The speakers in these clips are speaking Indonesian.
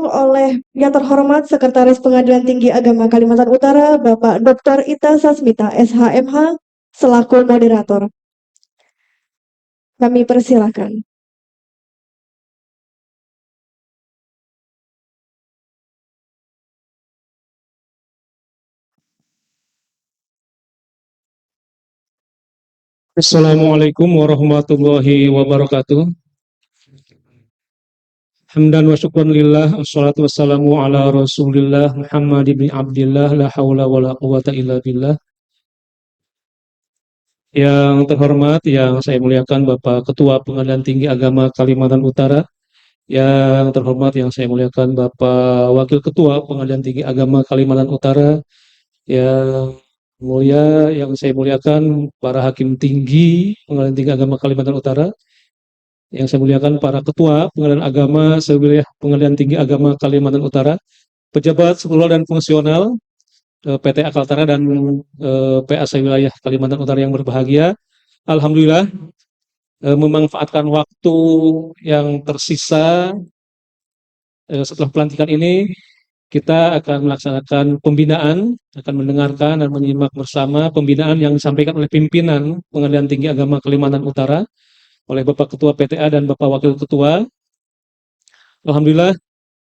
didukung oleh yang terhormat Sekretaris Pengadilan Tinggi Agama Kalimantan Utara, Bapak Dr. Ita Sasmita, SHMH, selaku moderator. Kami persilahkan. Assalamualaikum warahmatullahi wabarakatuh. Hamdan wa syukran lillah, assalatu wassalamu ala rasulillah Muhammad ibn Abdillah, la hawla wa la quwata illa billah. Yang terhormat, yang saya muliakan Bapak Ketua Pengadilan Tinggi Agama Kalimantan Utara. Yang terhormat, yang saya muliakan Bapak Wakil Ketua Pengadilan Tinggi Agama Kalimantan Utara. Yang mulia, yang saya muliakan para Hakim Tinggi Pengadilan Tinggi Agama Kalimantan Utara. Yang saya muliakan para ketua pengadilan agama sewilayah Pengadilan Tinggi Agama Kalimantan Utara, pejabat seluruh dan fungsional PT Akaltara dan PA wilayah Kalimantan Utara yang berbahagia. Alhamdulillah, memanfaatkan waktu yang tersisa setelah pelantikan ini, kita akan melaksanakan pembinaan, akan mendengarkan dan menyimak bersama pembinaan yang disampaikan oleh pimpinan Pengadilan Tinggi Agama Kalimantan Utara, oleh Bapak Ketua PTA dan Bapak Wakil Ketua. Alhamdulillah,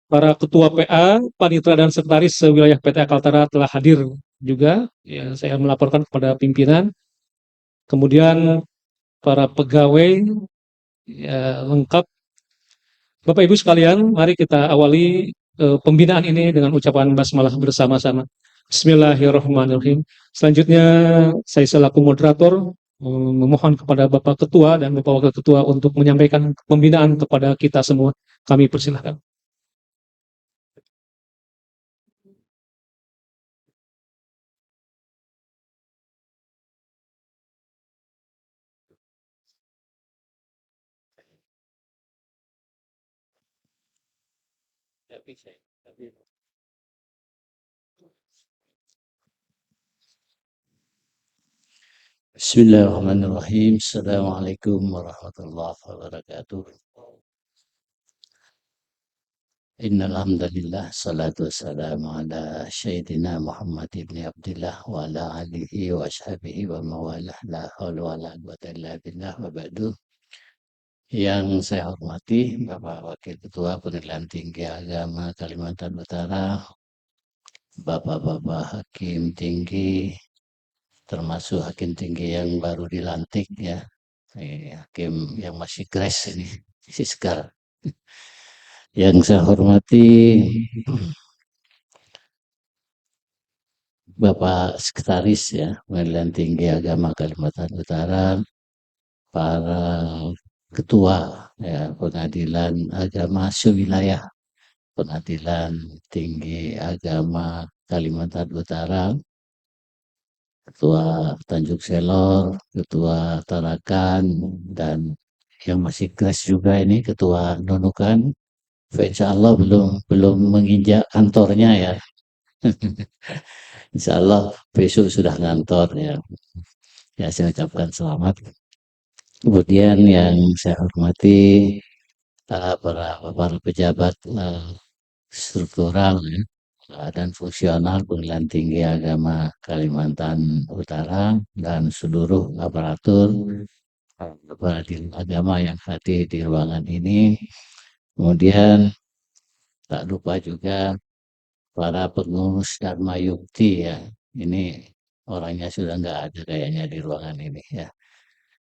para Ketua PA, Panitra dan Sekretaris sewilayah PT Akaltara telah hadir juga. Ya, saya melaporkan kepada pimpinan. Kemudian para pegawai ya, lengkap. Bapak Ibu sekalian, mari kita awali pembinaan ini dengan ucapan basmalah bersama-sama. Bismillahirrahmanirrahim. Selanjutnya saya selaku moderator memohon kepada Bapak Ketua dan Bapak Wakil Ketua untuk menyampaikan pembinaan kepada kita semua. Kami persilahkan. Bismillahirrahmanirrahim. Assalamualaikum warahmatullahi wabarakatuh. Innal hamdalillah, salatu wassalamu ala sayyidina Muhammad ibn Abdillah wa ala alihi wa ashabihi wa mawalah, la haula wa la quwwata illa billah, wa ba'du. Yang saya hormati Bapak Wakil Ketua Pengadilan Tinggi Agama Kalimantan Utara, Bapak-bapak Hakim Tinggi, termasuk Hakim Tinggi yang baru dilantik ya, Hakim yang masih grace ini, masih segar. Yang saya hormati Bapak Sekretaris ya, Pengadilan Tinggi Agama Kalimantan Utara, para ketua ya, Pengadilan Agama sewilayah Pengadilan Tinggi Agama Kalimantan Utara, Ketua Tanjung Selor, Ketua Tarakan, dan yang masih keras juga ini Ketua Nunukan. Insya Allah belum menginjak kantornya ya. Insya Allah besok sudah ngantor ya. Ya, saya ucapkan selamat. Kemudian yang saya hormati para pejabat struktural ya, dan fungsional Pengadilan Tinggi Agama Kalimantan Utara dan seluruh aparatur peradilan agama yang hadir di ruangan ini. Kemudian tak lupa juga para pengurus Dharma Yukti ya. Ini orangnya sudah nggak ada kayaknya di ruangan ini ya.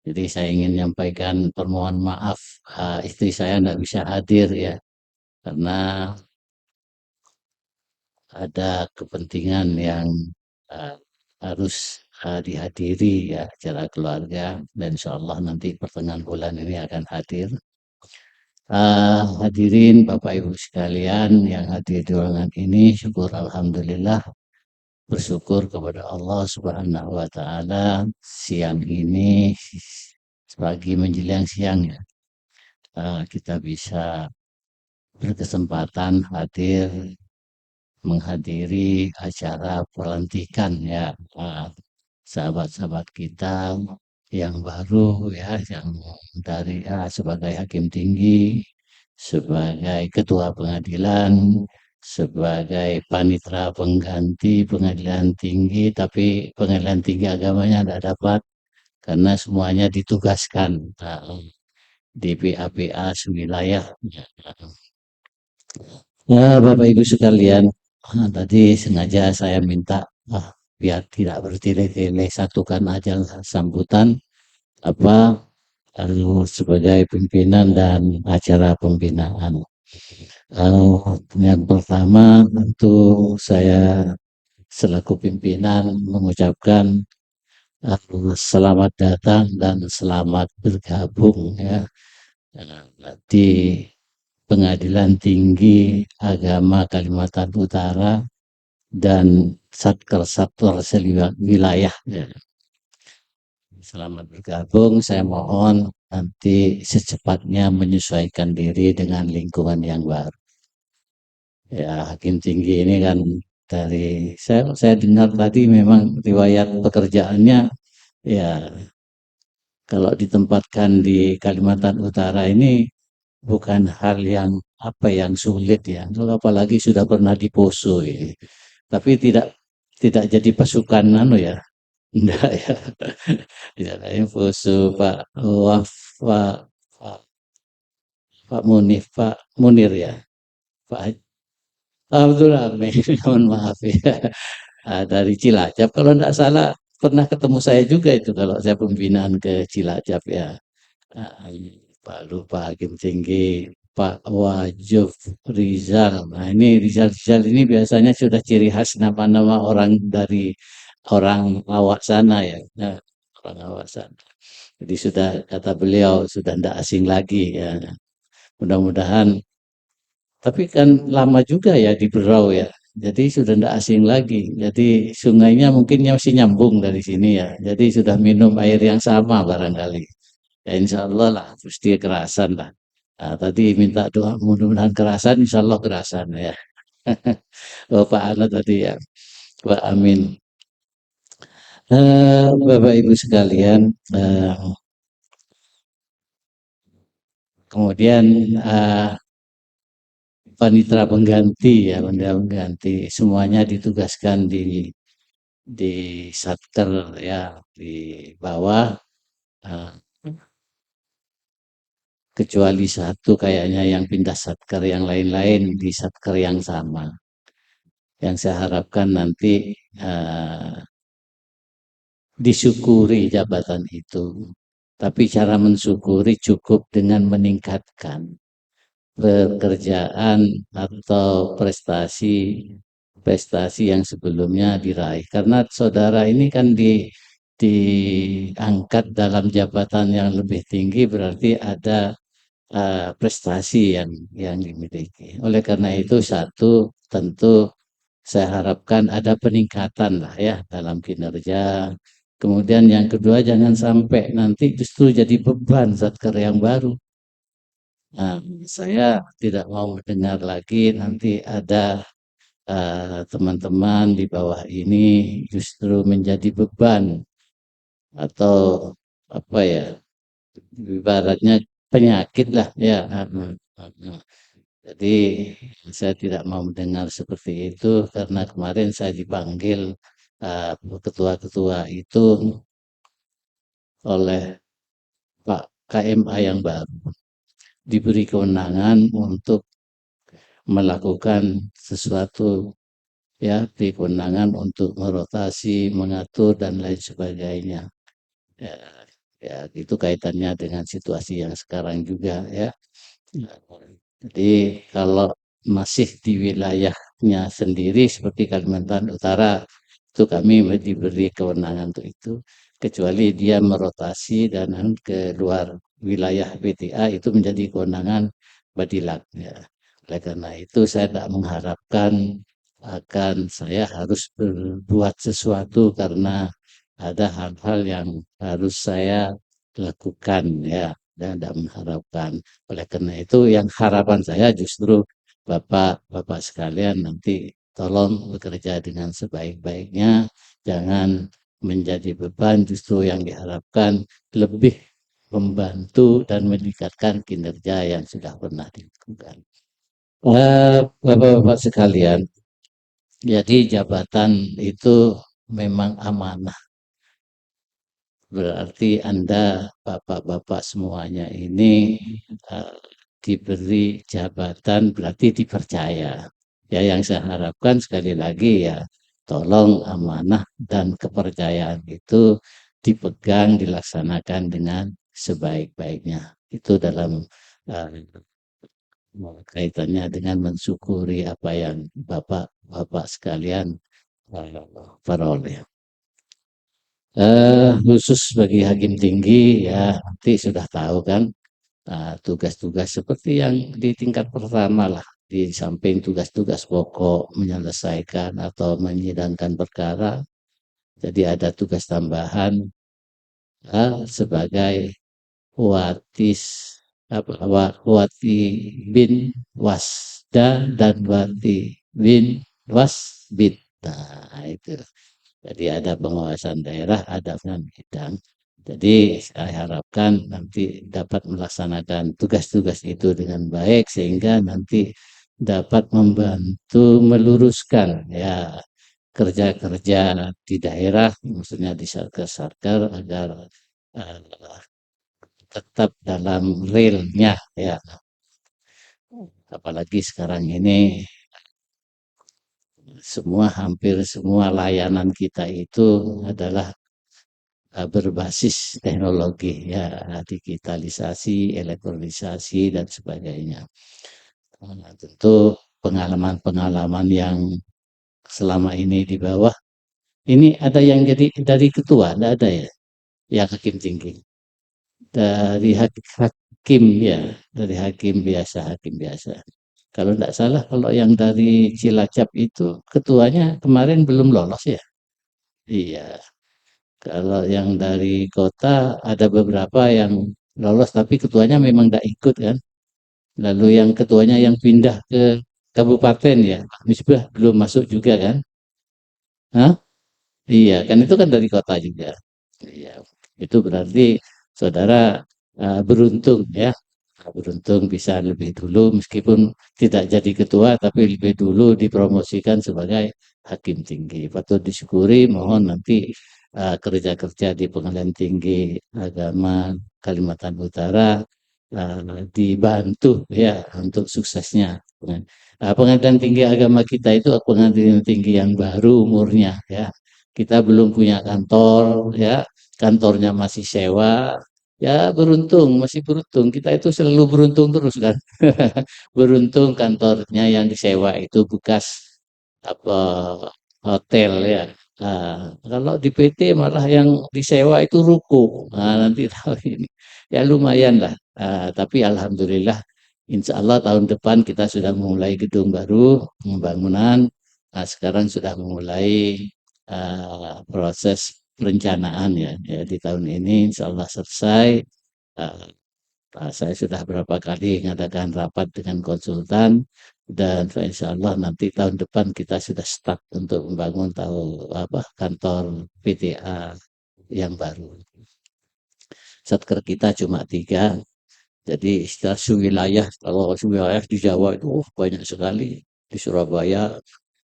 Jadi saya ingin menyampaikan permohonan maaf, istri saya nggak bisa hadir ya, karena ada kepentingan yang harus dihadiri ya, acara keluarga, dan insya Allah nanti pertengahan bulan ini akan hadir. Hadirin Bapak Ibu sekalian yang hadir di ruangan ini, syukur alhamdulillah, bersyukur kepada Allah Subhanahu wa taala, siang ini pagi menjelang siang ya, kita bisa berkesempatan hadir menghadiri acara pelantikan ya, sahabat-sahabat kita yang baru ya, yang dari sebagai hakim tinggi sebagai ketua pengadilan, sebagai panitera pengganti pengadilan tinggi, tapi pengadilan tinggi agamanya tidak dapat karena semuanya ditugaskan di PA-PA sewilayah. Ya, Bapak Ibu sekalian, tadi sengaja saya minta biar tidak bertele-tele, satukan aja sambutan apa sebagai pimpinan dan acara pembinaan. Yang pertama tentu saya selaku pimpinan mengucapkan selamat datang dan selamat bergabung ya di Pengadilan Tinggi Agama Kalimantan Utara dan Satker wilayah. Ya. Selamat bergabung. Saya mohon nanti secepatnya menyesuaikan diri dengan lingkungan yang baru. Ya, hakim tinggi ini kan dari saya dengar tadi memang riwayat pekerjaannya ya kalau ditempatkan di Kalimantan Utara ini bukan hal yang yang sulit ya. Apalagi sudah pernah di Poso ini. Tapi tidak jadi pasukan ya. Enggak ya. Tidak ada Poso Pak Waf Pak Pak Pak Munif Pak Munir ya. Pak Abdul Amin, mohon maaf ya. Dari Cilacap kalau tidak salah pernah ketemu saya juga itu kalau saya pembinaan ke Cilacap ya. Ah, Pak Lupa Hakim Tinggi, Pak Wajuf Rizal. Nah ini Rizal ini biasanya sudah ciri khas nama-nama orang dari orang awak sana ya. Nah, orang awak sana. Jadi sudah kata beliau sudah tidak asing lagi ya. Mudah-mudahan. Tapi kan lama juga ya di Berau ya. Jadi sudah tidak asing lagi. Jadi sungainya mungkin masih nyambung dari sini ya. Jadi sudah minum air yang sama barangkali. Ya insya Allah lah, pasti kerasan lah. Nah, tadi minta doa mudah-mudahan kerasan, insya Allah kerasan ya. Bapak Ana tadi ya, Pak Amin. Bapak Ibu sekalian, kemudian panitera pengganti ya, panitera pengganti semuanya ditugaskan di satker ya di bawah. Kecuali satu kayaknya yang pindah satker, yang lain-lain di satker yang sama. Yang saya harapkan nanti disyukuri jabatan itu. Tapi cara mensyukuri cukup dengan meningkatkan pekerjaan atau prestasi yang sebelumnya diraih. Karena saudara ini kan diangkat dalam jabatan yang lebih tinggi berarti ada prestasi yang dimiliki. Oleh karena itu satu tentu saya harapkan ada peningkatan lah ya dalam kinerja. Kemudian yang kedua jangan sampai nanti justru jadi beban satker yang baru. Nah, saya tidak mau mendengar lagi nanti ada teman-teman di bawah ini justru menjadi beban atau apa ya ibaratnya penyakit lah ya. Jadi saya tidak mau mendengar seperti itu karena kemarin saya dipanggil ketua-ketua itu oleh Pak KMA yang baru diberi kewenangan untuk melakukan sesuatu ya, diberi kewenangan untuk merotasi, mengatur dan lain sebagainya. Ya, ya itu kaitannya dengan situasi yang sekarang juga ya. Jadi kalau masih di wilayahnya sendiri seperti Kalimantan Utara itu kami diberi kewenangan untuk itu. Kecuali dia merotasi dan ke luar wilayah PTA itu menjadi kewenangan Badilak. Ya. Oleh karena itu saya tidak mengharapkan akan saya harus berbuat sesuatu karena ada hal-hal yang harus saya lakukan ya dan tidak mengharapkan. Oleh karena itu yang harapan saya justru Bapak sekalian nanti tolong bekerja dengan sebaik-baiknya, jangan menjadi beban, justru yang diharapkan lebih membantu dan meningkatkan kinerja yang sudah pernah dilakukan. Bapak-bapak sekalian, jadi jabatan itu memang amanah. Berarti Anda, bapak-bapak semuanya ini diberi jabatan berarti dipercaya. Ya, yang saya harapkan sekali lagi ya, tolong amanah dan kepercayaan itu dipegang, dilaksanakan dengan sebaik-baiknya. Itu dalam uh, kaitannya dengan mensyukuri apa yang bapak-bapak sekalian peroleh. Khusus bagi hakim tinggi ya nanti sudah tahu kan tugas-tugas seperti yang di tingkat pertama lah, di samping tugas-tugas pokok menyelesaikan atau menyidangkan perkara, jadi ada tugas tambahan sebagai watis wati bin wasda dan wati bin wasbid. Nah, itu. Jadi ada pengawasan daerah, ada pengawasan bidang. Jadi saya harapkan nanti dapat melaksanakan tugas-tugas itu dengan baik sehingga nanti dapat membantu meluruskan ya kerja-kerja di daerah, maksudnya di satker-satker agar uh, tetap dalam realnya ya. Apalagi sekarang ini hampir semua layanan kita itu adalah berbasis teknologi ya, digitalisasi, elektronisasi dan sebagainya. Tentu pengalaman-pengalaman yang selama ini di bawah ini ada yang jadi dari ketua, tidak ada ya, yang hakim tinggi dari hakim ya, dari hakim biasa. Kalau tidak salah, kalau yang dari Cilacap itu ketuanya kemarin belum lolos ya. Iya, kalau yang dari kota ada beberapa yang lolos tapi ketuanya memang tidak ikut kan. Lalu yang ketuanya yang pindah ke kabupaten ya, Misbah belum masuk juga kan? Hah? Iya, kan itu kan dari kota juga. Iya, itu berarti saudara beruntung ya, beruntung bisa lebih dulu meskipun tidak jadi ketua tapi lebih dulu dipromosikan sebagai hakim tinggi. Patut disyukuri, mohon nanti kerja-kerja di Pengadilan Tinggi Agama Kalimantan Utara dibantu ya untuk suksesnya. Pengadilan Tinggi Agama kita itu pengadilan tinggi yang baru umurnya ya. Kita belum punya kantor ya, kantornya masih sewa. Ya beruntung, masih beruntung. Kita itu selalu beruntung terus kan. Beruntung kantornya yang disewa itu bekas apa hotel ya. Kalau di PT malah yang disewa itu ruko. Nanti tahu ini. Ya lumayan lah. Tapi alhamdulillah, insya Allah tahun depan kita sudah memulai gedung baru, pembangunan. Sekarang sudah memulai proses perencanaan ya. Ya di tahun ini insya Allah selesai. Uh, saya sudah berapa kali mengadakan rapat dengan konsultan dan insya Allah nanti tahun depan kita sudah start untuk membangun kantor PTA yang baru. Satker kita cuma 3, jadi istilah wilayah, kalau wilayah di Jawa itu banyak sekali. Di Surabaya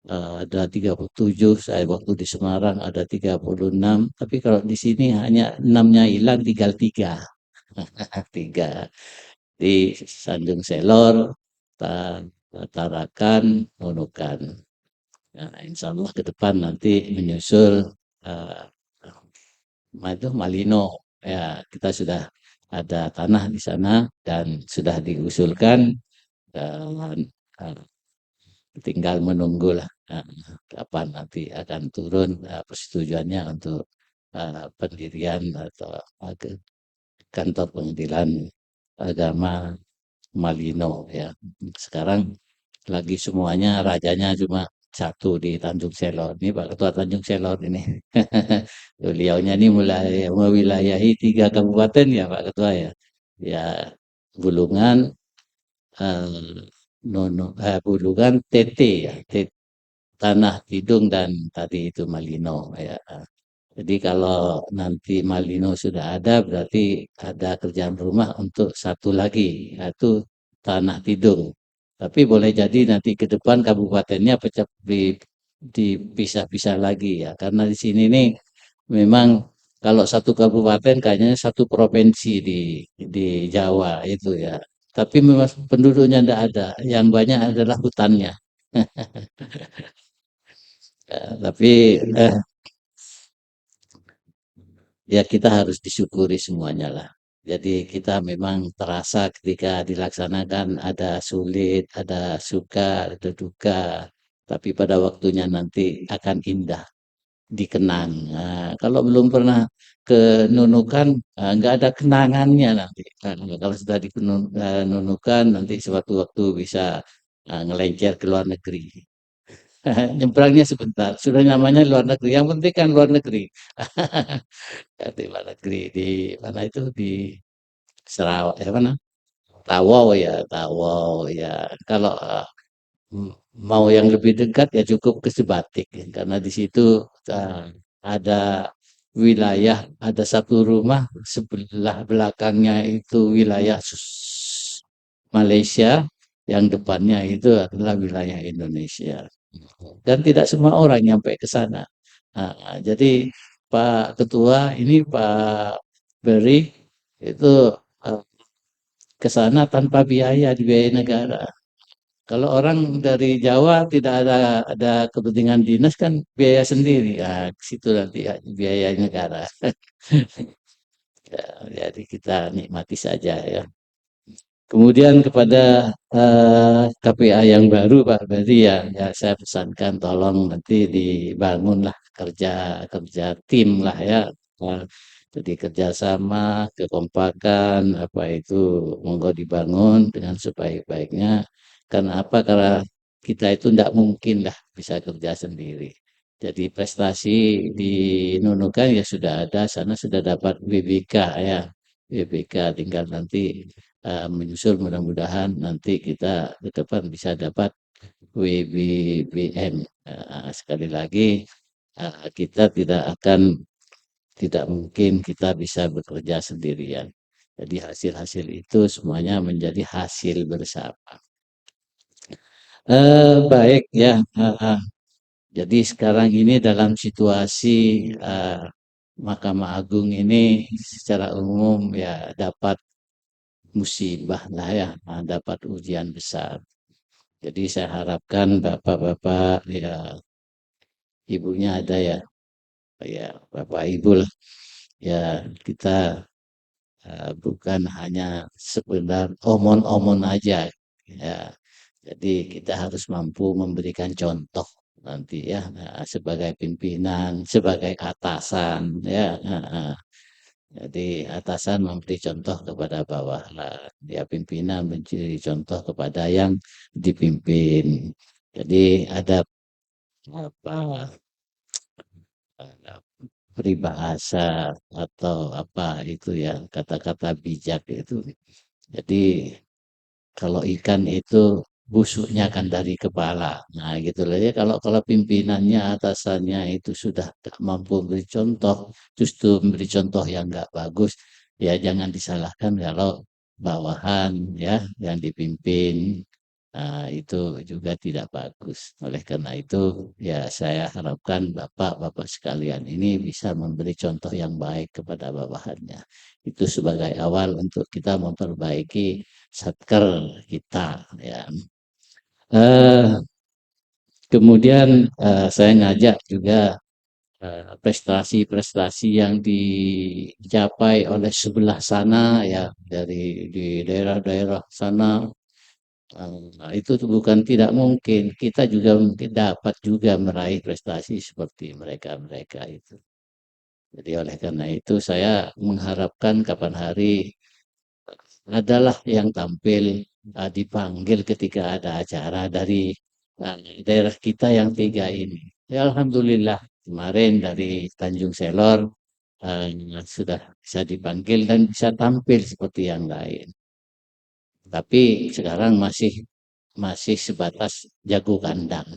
ada 37, saya waktu di Semarang ada 36, tapi kalau di sini hanya 6-nya hilang, tinggal 3. 3 di Tanjung Selor, Tarakan, Nunukan. Nah, insya Allah ke depan nanti menyusul uh, itu Malino. Ya, kita sudah ada tanah di sana dan sudah diusulkan dan uh, tinggal menunggu lah kapan nanti akan turun persetujuannya untuk pendirian atau kantor pengadilan agama Malino ya. Sekarang lagi semuanya rajanya cuma satu di Tanjung Selor. Ini Pak Ketua Tanjung Selor ini. Beliaunya ini mulai mewilayahi 3 kabupaten ya Pak Ketua ya. Ya Bulungan, Bulungan, TT ya, Tanah Tidung dan tadi itu Malino ya. Jadi kalau nanti Malino sudah ada, berarti ada kerjaan rumah untuk satu lagi, yaitu Tanah Tidung. Tapi boleh jadi nanti ke depan kabupatennya dipisah-pisah lagi ya, karena di sini nih memang kalau satu kabupaten kayaknya satu provinsi di Jawa itu ya. Tapi memang penduduknya tidak ada, yang banyak adalah hutannya. Tapi ya kita harus disyukuri semuanya lah. Jadi kita memang terasa ketika dilaksanakan ada sulit, ada suka, ada duka, tapi pada waktunya nanti akan indah, dikenang. Nah, kalau belum pernah ke Nunukan, nggak ada kenangannya nanti. Nah, kalau sudah Nunukan, nanti suatu waktu bisa ngelencer ke luar negeri. Nyebrangnya sebentar, sudah namanya luar negeri. Yang penting kan luar negeri. Di luar negeri, di mana itu di Sarawak, mana? Tawau ya, Tawau ya. Kalau mau yang lebih dekat ya cukup ke Sebatik, ya. Karena di situ ada wilayah, ada satu rumah sebelah belakangnya itu wilayah Malaysia, yang depannya itu adalah wilayah Indonesia. Dan tidak semua orang nyampe ke sana. Jadi Pak Ketua ini Pak Beri itu eh, ke sana tanpa biaya, dibiayai negara. Kalau orang dari Jawa tidak ada kepentingan dinas kan biaya sendiri. Ya, ke situ nanti ya, biaya negara. Ya, jadi kita nikmati saja ya. Kemudian kepada KPA yang baru Pak Beri ya, ya saya pesankan tolong nanti dibangunlah kerja kerja tim lah ya. Eh, Jadi kerjasama, kekompakan, apa itu monggo dibangun dengan sebaik-baiknya. Karena apa? Karena kita itu tidak mungkin lah bisa kerja sendiri. Jadi prestasi di Nunukan ya sudah ada, sana sudah dapat BBK ya. BBK tinggal nanti menyusul mudah-mudahan nanti kita ke depan bisa dapat WBBM. Sekali lagi kita tidak mungkin kita bisa bekerja sendirian. Jadi hasil-hasil itu semuanya menjadi hasil bersama. Baik ya. Jadi sekarang ini dalam situasi Mahkamah Agung ini secara umum ya dapat musibah lah ya, dapat ujian besar. Jadi saya harapkan bapak-bapak ya ibunya ada ya, ya bapak ibu lah ya kita bukan hanya sekedar omon-omon aja ya. Jadi kita harus mampu memberikan contoh nanti ya sebagai pimpinan, sebagai atasan ya. Jadi atasan memberi contoh kepada bawah lah. Ya pimpinan memberi contoh kepada yang dipimpin. Jadi ada apa ada peribahasa atau apa itu ya kata-kata bijak itu. Jadi kalau ikan itu busuknya kan dari kepala. Nah, gitu lah ya. Kalau kalau pimpinannya, atasannya itu sudah tak mampu memberi contoh, justru memberi contoh yang nggak bagus, ya jangan disalahkan kalau bawahan ya yang dipimpin. Nah, itu juga tidak bagus. Oleh karena itu, ya saya harapkan bapak-bapak sekalian ini bisa memberi contoh yang baik kepada bawahannya. Itu sebagai awal untuk kita memperbaiki satker kita ya. Eh, Kemudian saya ngajak juga prestasi-prestasi yang dicapai oleh sebelah sana ya dari di daerah-daerah sana. Itu tuh bukan tidak mungkin, kita juga mungkin dapat juga meraih prestasi seperti mereka-mereka itu. Jadi oleh karena itu saya mengharapkan kapan hari adalah yang tampil dipanggil ketika ada acara dari daerah kita yang tiga ini. Ya, Alhamdulillah kemarin dari Tanjung Selor eh, sudah bisa dipanggil dan bisa tampil seperti yang lain. Tapi sekarang masih sebatas jago kandang.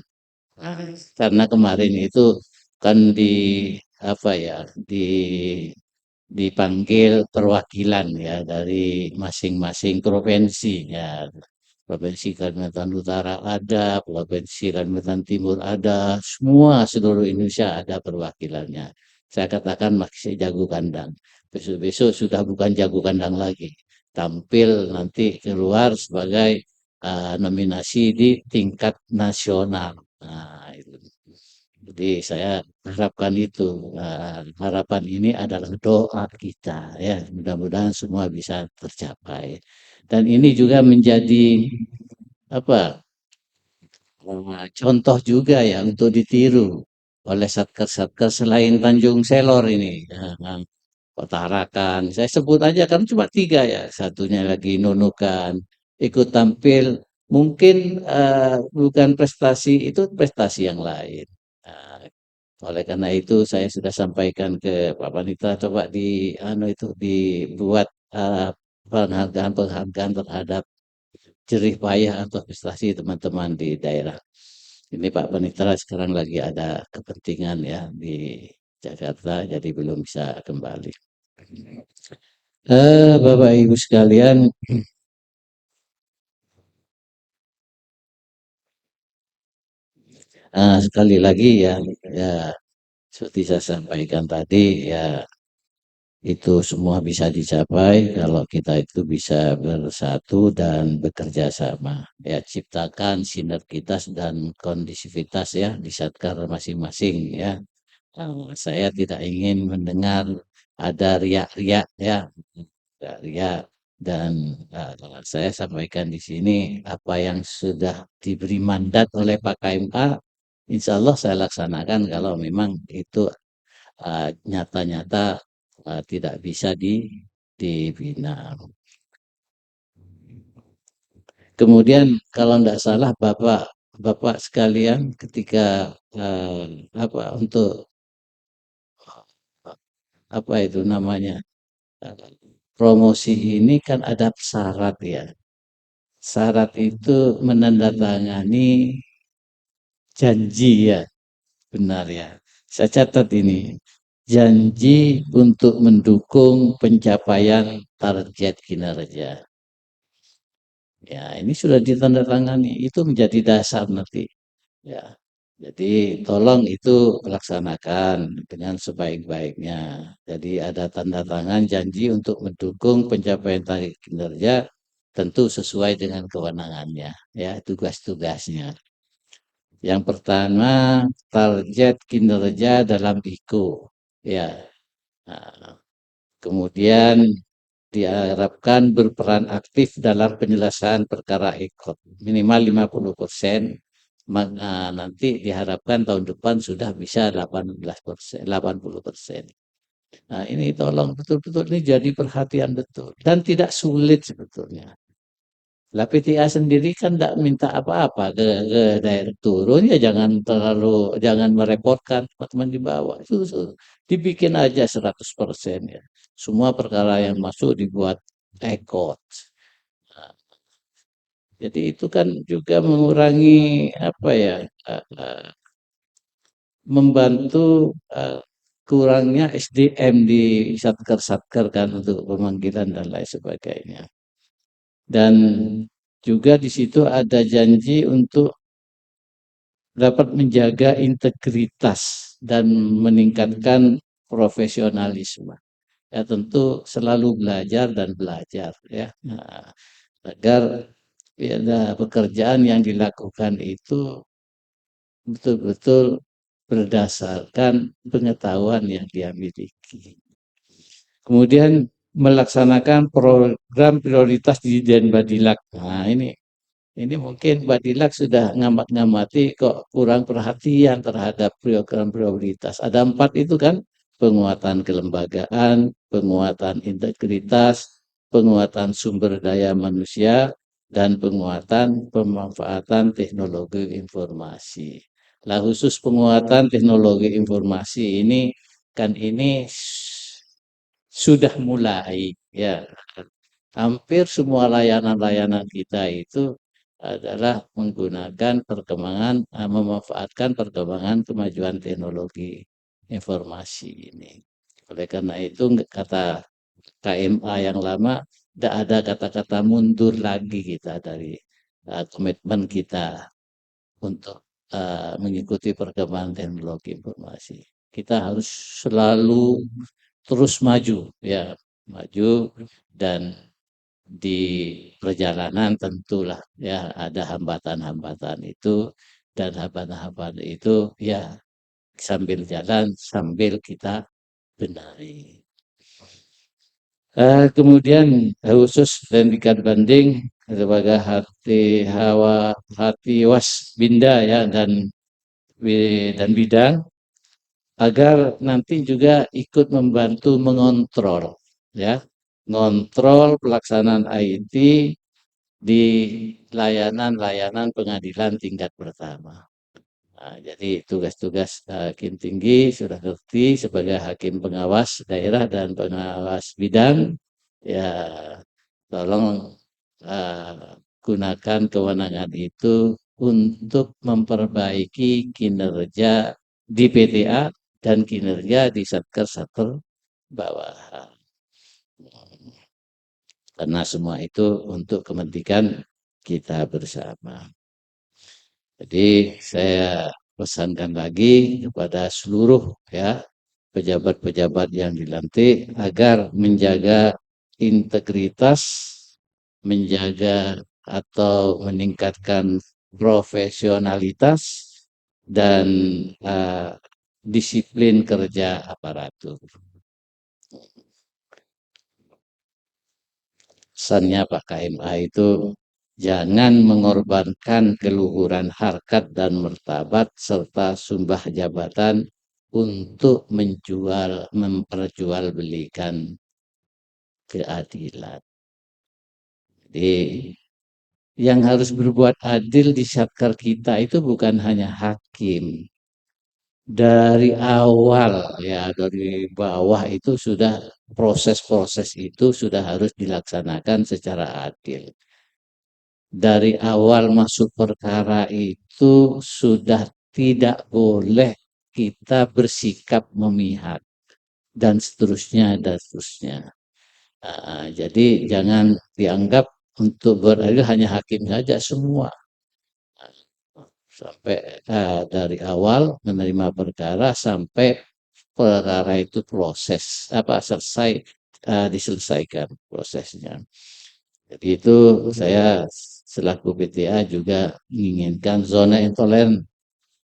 Karena kemarin itu kan apa ya, dipanggil perwakilan ya dari masing-masing provinsi ya. Provinsi Kalimantan Utara ada, Provinsi Kalimantan Timur ada, semua seluruh Indonesia ada perwakilannya. Saya katakan masih jago kandang. Besok-besok sudah bukan jago kandang lagi. Tampil nanti keluar sebagai nominasi di tingkat nasional. Nah, itu. Jadi saya harapkan itu. Harapan ini adalah doa kita ya. Mudah-mudahan semua bisa tercapai. Dan ini juga menjadi apa? Contoh juga ya untuk ditiru oleh satker-satker selain Tanjung Selor ini. Nah, Kota Harakan, saya sebut aja kan cuma tiga ya. Satunya lagi Nunukan ikut tampil. Mungkin bukan prestasi itu prestasi yang lain. Nah, oleh karena itu saya sudah sampaikan ke Pak Panitra coba itu dibuat penghargaan-penghargaan terhadap jerih payah atau prestasi teman-teman di daerah. Ini Pak Panitra sekarang lagi ada kepentingan ya di Jakarta, jadi belum bisa kembali. Bapak Ibu sekalian, sekali lagi ya, ya seperti saya sampaikan tadi ya itu semua bisa dicapai kalau kita itu bisa bersatu dan bekerja sama. Ya, ciptakan sinergitas dan kondisivitas ya di satker masing-masing ya. Saya tidak ingin mendengar ada riak-riak ya, riak dan saya sampaikan di sini apa yang sudah diberi mandat oleh Pak KMA, insya Allah saya laksanakan kalau memang itu nyata-nyata tidak bisa dibina. Kemudian kalau tidak salah Bapak sekalian ketika untuk apa itu namanya promosi ini kan ada syarat ya. Syarat itu menandatangani janji ya, benar ya. Saya catat ini. Janji untuk mendukung pencapaian target kinerja. Ya, ini sudah ditandatangani. Itu menjadi dasar nanti. Ya. Jadi tolong itu laksanakan dengan sebaik-baiknya. Jadi ada tanda tangan janji untuk mendukung pencapaian target kinerja tentu sesuai dengan kewenangannya, ya tugas-tugasnya. Yang pertama target kinerja dalam IKO, ya. Nah, kemudian diharapkan berperan aktif dalam penyelesaian perkara ekot minimal 50%. Nanti diharapkan tahun depan sudah bisa 18%, 80%. Nah, ini tolong betul-betul ini jadi perhatian betul dan tidak sulit sebetulnya. Lah PTA sendiri kan tidak minta apa-apa ke daerah turun ya jangan merepotkan teman-teman di bawah. Itu dibikin aja 100% ya. Semua perkara yang masuk dibuat ekot. Nah, jadi itu kan juga mengurangi apa ya membantu kurangnya SDM di satker-satker kan untuk pemanggilan dan lain sebagainya. Dan juga di situ ada janji untuk dapat menjaga integritas dan meningkatkan profesionalisme. Ya tentu selalu belajar dan belajar ya. Nah, agar ya, pekerjaan yang dilakukan itu betul-betul berdasarkan pengetahuan yang dia miliki. Kemudian melaksanakan program prioritas di Denbadilak. Nah, ini mungkin Badilak sudah ngamat-ngamati kok kurang perhatian terhadap program prioritas. Ada 4 itu kan, penguatan kelembagaan, penguatan integritas, penguatan sumber daya manusia, dan penguatan pemanfaatan teknologi informasi. Lah khusus penguatan teknologi informasi ini kan ini sudah mulai ya. Hampir semua layanan-layanan kita itu adalah menggunakan memanfaatkan perkembangan kemajuan teknologi. informasi ini. Oleh karena itu kata KMA yang lama, tidak ada kata-kata mundur lagi kita dari komitmen kita untuk mengikuti perkembangan teknologi informasi. Kita harus selalu terus maju, ya, maju, dan di perjalanan tentulah ya ada hambatan-hambatan itu, dan hambatan-hambatan itu ya sambil jalan sambil kita benahi. Kemudian khusus pendidikan banding sebagai hati was binda ya, dan bidang agar nanti juga ikut membantu mengontrol ya, ngontrol pelaksanaan IT di layanan-layanan pengadilan tingkat pertama. Nah, jadi tugas-tugas hakim tinggi sudah ngerti sebagai hakim pengawas daerah dan pengawas bidang, ya tolong gunakan kewenangan itu untuk memperbaiki kinerja di PTA dan kinerja di satker-satker bawahan. Karena semua itu untuk kepentingan kita bersama. Jadi saya pesankan lagi kepada seluruh ya pejabat-pejabat yang dilantik agar menjaga integritas, menjaga atau meningkatkan profesionalitas dan disiplin kerja aparatur. Pesannya Pak KMA itu jangan mengorbankan keluhuran harkat dan martabat serta sumpah jabatan untuk memperjualbelikan keadilan. Jadi yang harus berbuat adil di satker kita itu bukan hanya hakim. Dari awal ya, dari bawah itu sudah proses-proses itu sudah harus dilaksanakan secara adil. Dari awal masuk perkara itu sudah tidak boleh kita bersikap memihak dan seterusnya dan seterusnya. Jadi jangan dianggap untuk beradil hanya hakim saja, semua. Sampai dari awal menerima perkara sampai perkara itu selesai, diselesaikan prosesnya. Jadi itu saya selaku PTA juga menginginkan zona intoleran.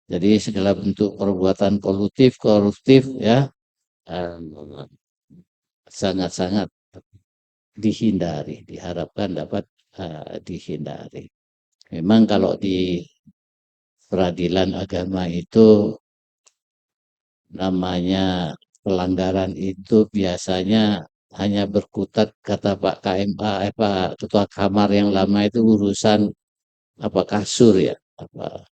Jadi segala bentuk perbuatan koruptif ya sangat-sangat dihindari, diharapkan dapat dihindari. Memang kalau di peradilan agama itu namanya pelanggaran itu biasanya hanya berkutat, kata Pak KMA, Pak Ketua Kamar yang lama itu urusan apa kasur ya, apa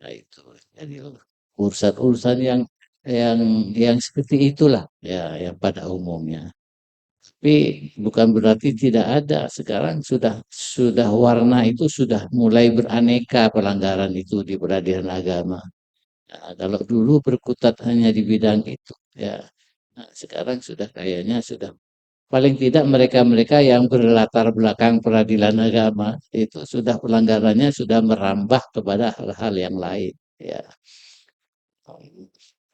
nah itu. Jadi urusan-urusan yang yang seperti itulah ya yang pada umumnya. Tapi bukan berarti tidak ada. Sekarang sudah warna itu sudah mulai beraneka pelanggaran itu di peradilan agama. Nah, kalau dulu berkutat hanya di bidang itu, ya. Nah, sekarang sudah kayaknya sudah paling tidak mereka-mereka yang berlatar belakang peradilan agama itu sudah pelanggarannya sudah merambah kepada hal-hal yang lain, ya.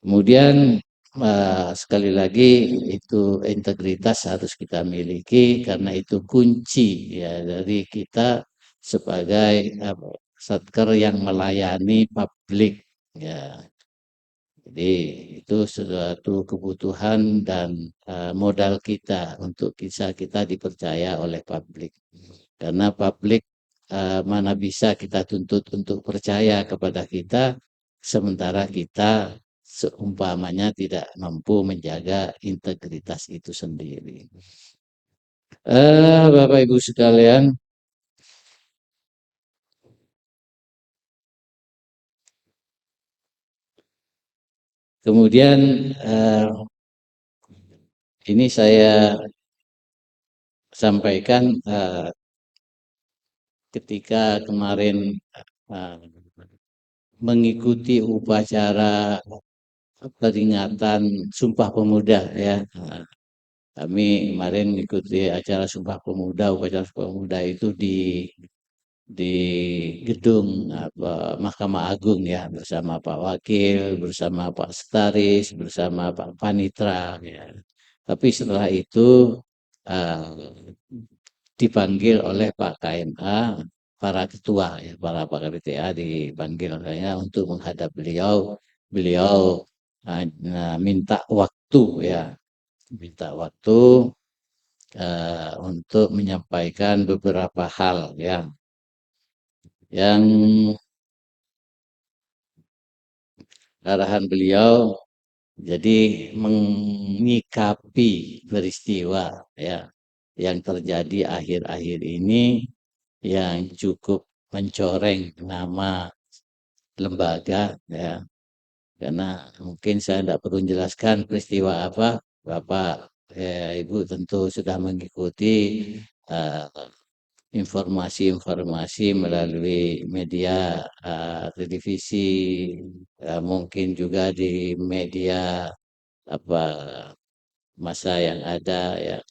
Kemudian sekali lagi itu integritas harus kita miliki karena itu kunci ya dari kita sebagai satker yang melayani publik, ya. Jadi itu suatu kebutuhan dan modal kita untuk kita dipercaya oleh publik. Karena publik mana bisa kita tuntut untuk percaya kepada kita, sementara kita seumpamanya tidak mampu menjaga integritas itu sendiri. Bapak Ibu sekalian, kemudian ini saya sampaikan ketika kemarin mengikuti upacara peringatan Sumpah Pemuda ya. Kami kemarin ikuti acara Sumpah Pemuda, upacara Sumpah Pemuda itu di gedung Mahkamah Agung ya, bersama Pak Wakil, bersama Pak Sekretaris, bersama Pak Panitra ya. Tapi setelah itu eh, dipanggil oleh Pak KMA, para ketua ya, para Pak KPTA dipanggil saya untuk menghadap beliau. Beliau minta waktu ya, minta waktu untuk menyampaikan beberapa hal ya, yang arahan beliau jadi menyikapi peristiwa ya yang terjadi akhir-akhir ini, yang cukup mencoreng nama lembaga ya, karena mungkin saya tidak perlu menjelaskan peristiwa apa. Bapak Ibu tentu sudah mengikuti eh, informasi-informasi melalui media televisi, mungkin juga di media apa masa yang ada ya,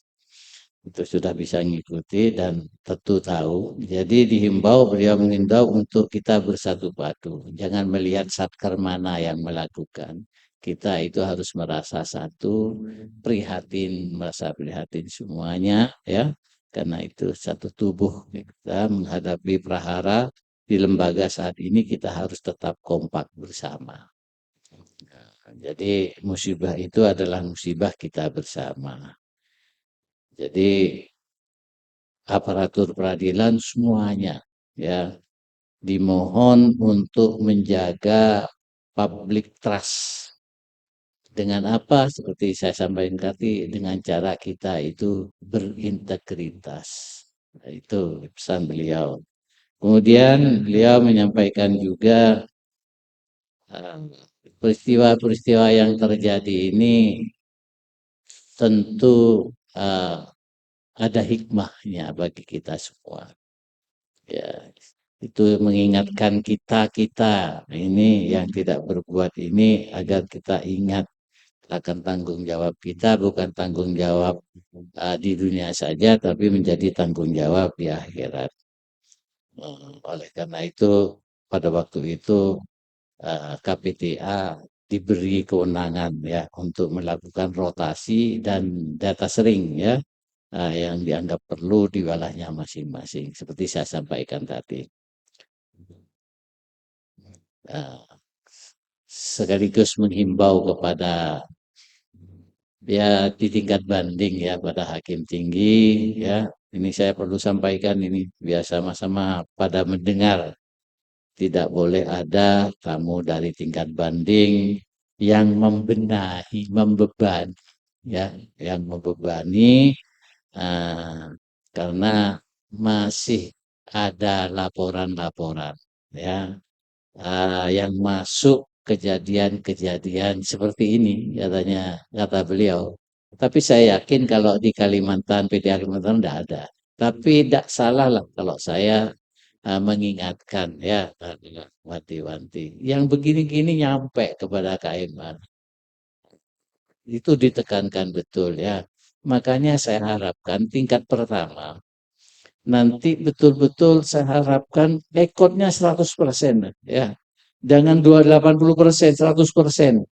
itu sudah bisa mengikuti dan tentu tahu. Jadi beliau menghimbau untuk kita bersatu padu, jangan melihat satker mana yang melakukan. Kita itu harus merasa satu, merasa prihatin semuanya ya, karena itu satu tubuh. Kita menghadapi prahara di lembaga saat ini, kita harus tetap kompak bersama. Jadi musibah itu adalah musibah kita bersama. Jadi aparatur peradilan semuanya ya dimohon untuk menjaga public trust. Dengan apa? Seperti saya sampaikan tadi, dengan cara kita itu berintegritas. Nah, itu pesan beliau. Kemudian beliau menyampaikan juga peristiwa-peristiwa yang terjadi ini tentu uh, ada hikmahnya bagi kita semua. Ya, itu mengingatkan kita ini yang tidak berbuat ini, agar kita ingat akan tanggung jawab kita, bukan tanggung jawab di dunia saja, tapi menjadi tanggung jawab di akhirat. Oleh karena itu pada waktu itu KPTA diberi kewenangan ya untuk melakukan rotasi dan data sering ya, yang dianggap perlu di wilayahnya masing-masing, seperti saya sampaikan tadi. Sekaligus menghimbau kepada ya di tingkat banding ya, pada hakim tinggi ya. Ini saya perlu sampaikan ini, biar sama-sama pada mendengar. Tidak boleh ada tamu dari tingkat banding yang membebani ya, yang membebani karena masih ada laporan-laporan ya, yang masuk kejadian-kejadian seperti ini, kata beliau. Tapi saya yakin kalau di Kalimantan, PDA Kalimantan tidak ada. Tapi tidak salah lah kalau saya mengingatkan ya, wanti-wanti. Yang begini-gini nyampe kepada KMA. Itu ditekankan betul ya. Makanya saya harapkan tingkat pertama, nanti betul-betul saya harapkan ekornya 100% ya. Jangan 80%, 100%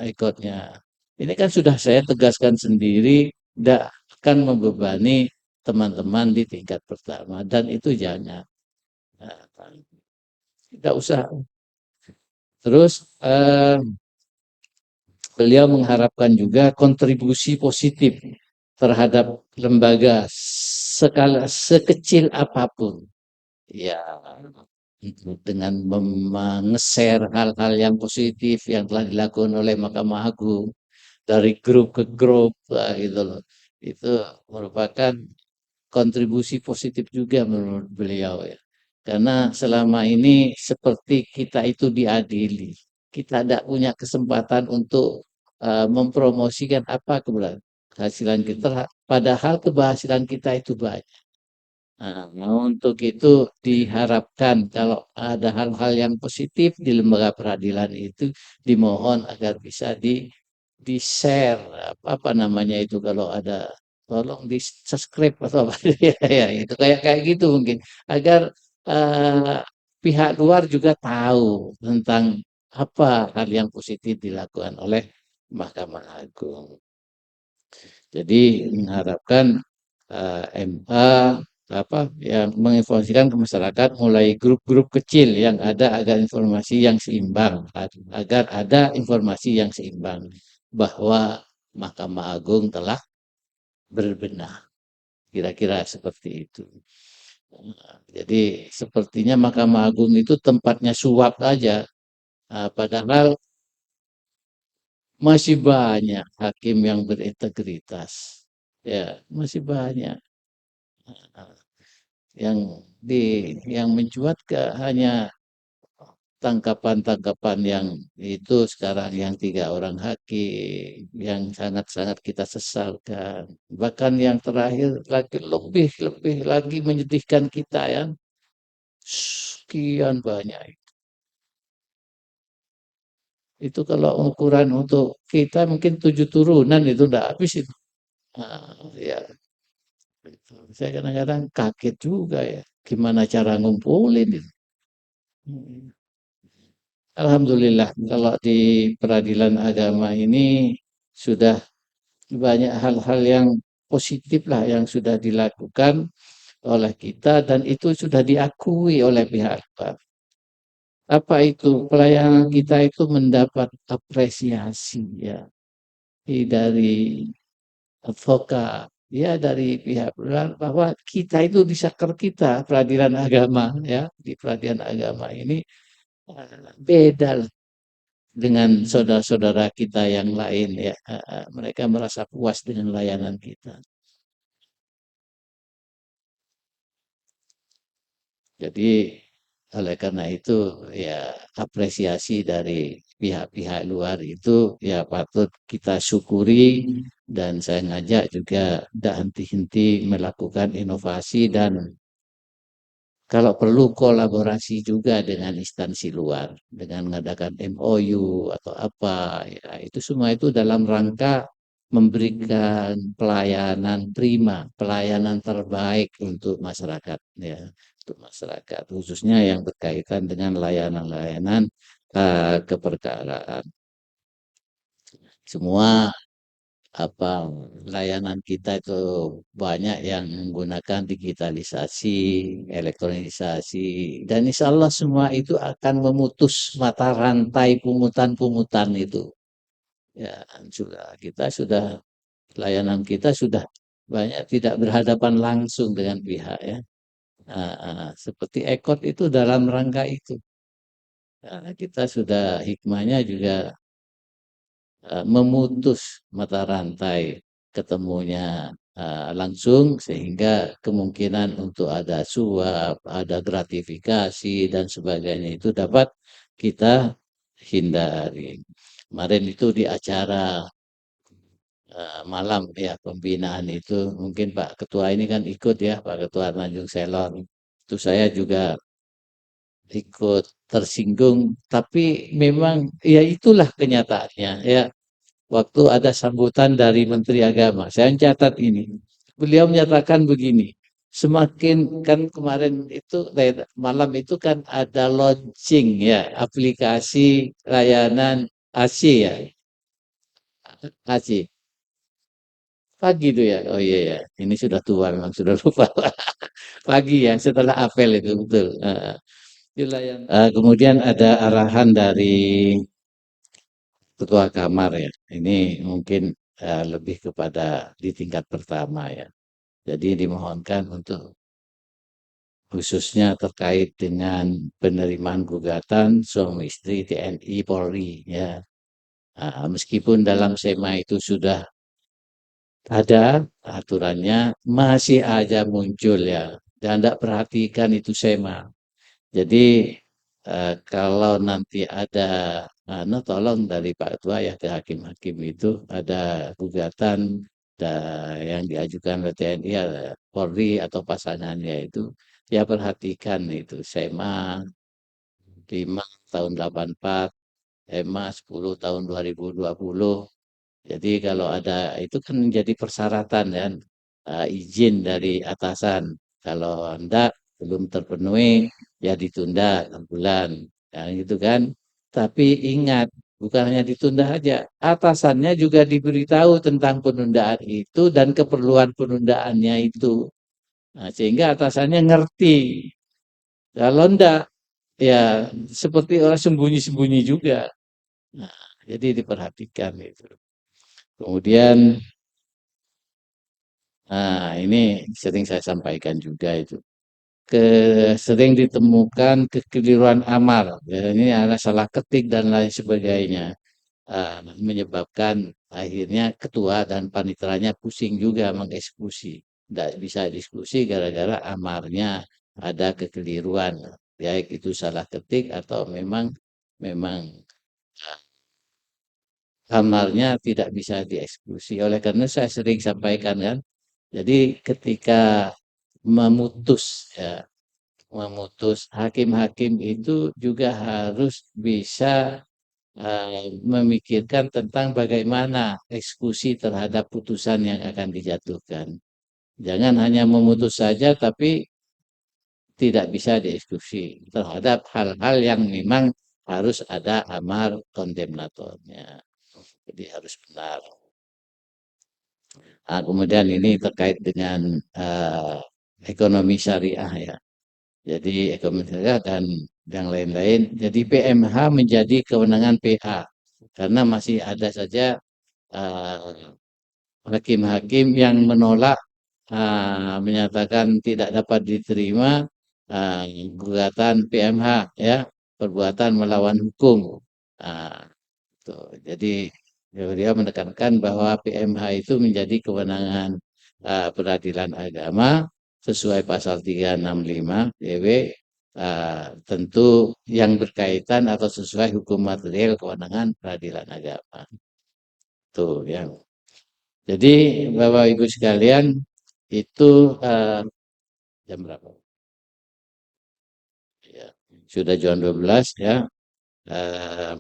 ekornya. Ini kan sudah saya tegaskan sendiri, tidak akan membebani teman-teman di tingkat pertama, dan itu jangan. Tidak usah. Terus beliau mengharapkan juga kontribusi positif terhadap lembaga sekecil apapun. Ya, dengan meng-share hal-hal yang positif yang telah dilakukan oleh Mahkamah Agung dari grup ke grup, gitu loh. Itu merupakan kontribusi positif juga menurut beliau ya. Karena selama ini seperti kita itu diadili. Kita tidak punya kesempatan untuk mempromosikan apa keberhasilan kita, padahal keberhasilan kita itu banyak. Untuk itu diharapkan kalau ada hal-hal yang positif di lembaga peradilan itu dimohon agar bisa di-share, apa namanya itu kalau ada, tolong di-subscribe atau apa ya, ya itu kayak kayak gitu mungkin agar eh, pihak luar juga tahu tentang apa hal yang positif dilakukan oleh Mahkamah Agung. Jadi mengharapkan MA apa yang menginformasikan ke masyarakat mulai grup-grup kecil yang ada agar informasi yang seimbang, agar ada informasi yang seimbang bahwa Mahkamah Agung telah berbenah, kira-kira seperti itu. Jadi sepertinya Mahkamah Agung itu tempatnya suap aja, padahal masih banyak hakim yang berintegritas. Ya, masih banyak. Yang yang mencuat ke hanya tangkapan-tangkapan yang itu sekarang yang 3 orang hakim yang sangat-sangat kita sesalkan. Bahkan yang terakhir lagi lebih lagi menyedihkan kita ya. Sekian banyak. Itu kalau ukuran untuk kita mungkin 7 turunan itu udah habis itu. Ya, itu. Saya kadang-kadang kaget juga ya. Gimana cara ngumpulin itu. Hmm. Alhamdulillah kalau di peradilan agama ini sudah banyak hal-hal yang positif lah yang sudah dilakukan oleh kita dan itu sudah diakui oleh pihak luar. Apa itu? Pelayanan kita itu mendapat apresiasi ya dari advokat ya dari pihak luar bahwa kita itu di sakar kita peradilan agama ya di peradilan agama ini beda dengan saudara-saudara kita yang lain ya. Mereka merasa puas dengan layanan kita. Jadi oleh karena itu ya apresiasi dari pihak-pihak luar itu ya patut kita syukuri dan saya ngajak juga tidak henti-henti melakukan inovasi dan kalau perlu kolaborasi juga dengan instansi luar dengan mengadakan MOU atau apa ya itu semua itu dalam rangka memberikan pelayanan prima, pelayanan terbaik untuk masyarakat ya, untuk masyarakat khususnya yang berkaitan dengan layanan-layanan keperkaraan. Semua apa layanan kita itu banyak yang menggunakan digitalisasi, elektronisasi, dan insya Allah semua itu akan memutus mata rantai pungutan-pungutan itu. Ya, sudah kita sudah layanan kita sudah banyak tidak berhadapan langsung dengan pihak ya. Seperti ekot itu dalam rangka itu. Kita sudah hikmahnya juga memutus mata rantai ketemunya langsung sehingga kemungkinan untuk ada suap, ada gratifikasi dan sebagainya itu dapat kita hindari. Kemarin itu di acara malam ya pembinaan itu mungkin Pak Ketua ini kan ikut ya Pak Ketua Tanjung Selor. Itu saya juga ikut tersinggung tapi memang ya itulah kenyataannya ya. Waktu ada sambutan dari Menteri Agama, saya mencatat ini. Beliau menyatakan begini, semakin kan kemarin itu malam itu kan ada launching ya aplikasi layanan AC ya, AC pagi itu ya. Oh iya ya, ini sudah tua memang sudah lupa. Pagi ya setelah apel itu betul. Kemudian ada arahan dari Ketua Kamar ya. Ini mungkin lebih kepada di tingkat pertama ya. Jadi dimohonkan untuk khususnya terkait dengan penerimaan gugatan suami istri TNI Polri ya. Meskipun dalam SEMA itu sudah ada aturannya, masih aja muncul ya. Dan tidak perhatikan itu SEMA. Jadi kalau nanti ada tolong dari Pak Ketua ya ke hakim-hakim itu ada gugatan yang diajukan oleh TNI Polri atau pasangannya itu ya perhatikan itu SEMA 5 tahun 84, EMA 10 tahun 2020. Jadi kalau ada itu kan menjadi persyaratan kan, izin dari atasan. Kalau enggak belum terpenuhi ya ditunda 6 bulan. Nah, gitu kan. Tapi ingat, bukan hanya ditunda aja, atasannya juga diberitahu tentang penundaan itu dan keperluan penundaannya itu. Nah, sehingga atasannya ngerti. Kalau enggak, ya seperti orang sembunyi-sembunyi juga. Nah, jadi diperhatikan itu. Kemudian, nah ini sering saya sampaikan juga itu. Sering ditemukan kekeliruan amar, ya, ini ada salah ketik dan lain sebagainya. Menyebabkan akhirnya ketua dan paniteranya pusing juga mengeksekusi. Tidak bisa diskusi gara-gara amarnya ada kekeliruan, baik itu salah ketik atau memang amarnya tidak bisa dieksekusi. Oleh karena saya sering sampaikan kan, jadi ketika memutus ya, memutus hakim-hakim itu juga harus bisa memikirkan tentang bagaimana eksekusi terhadap putusan yang akan dijatuhkan. Jangan hanya memutus saja tapi tidak bisa dieksekusi terhadap hal-hal yang memang harus ada amar kondemnatornya. Jadi harus benar. Nah, kemudian ini terkait dengan ekonomi syariah ya. Jadi ekonomi syariah dan yang lain-lain. Jadi PMH menjadi kewenangan PA karena masih ada saja hakim-hakim yang menolak, menyatakan tidak dapat diterima gugatan PMH ya, perbuatan melawan hukum. Nah, tuh. Jadi beliau menekankan bahwa PMH itu menjadi kewenangan peradilan agama sesuai pasal 365 BW, tentu yang berkaitan atau sesuai hukum material kewenangan peradilan agama. Tuh yang. Jadi Bapak Ibu sekalian itu jam berapa? Ya, sudah jam 12 ya. Eh,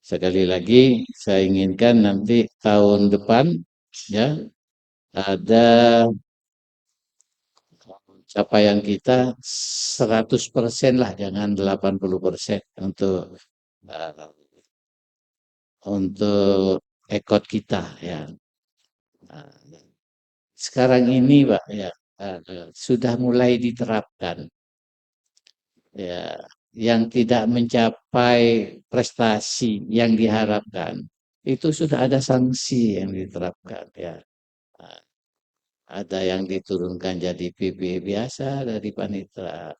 Sekali lagi saya inginkan nanti tahun depan ya ada capaian kita 100% lah, jangan 80% uh, untuk ekot kita ya. Nah, sekarang ini Pak ya sudah mulai diterapkan ya, yang tidak mencapai prestasi yang diharapkan itu sudah ada sanksi yang diterapkan ya. Nah, ada yang diturunkan jadi PB biasa dari panitera.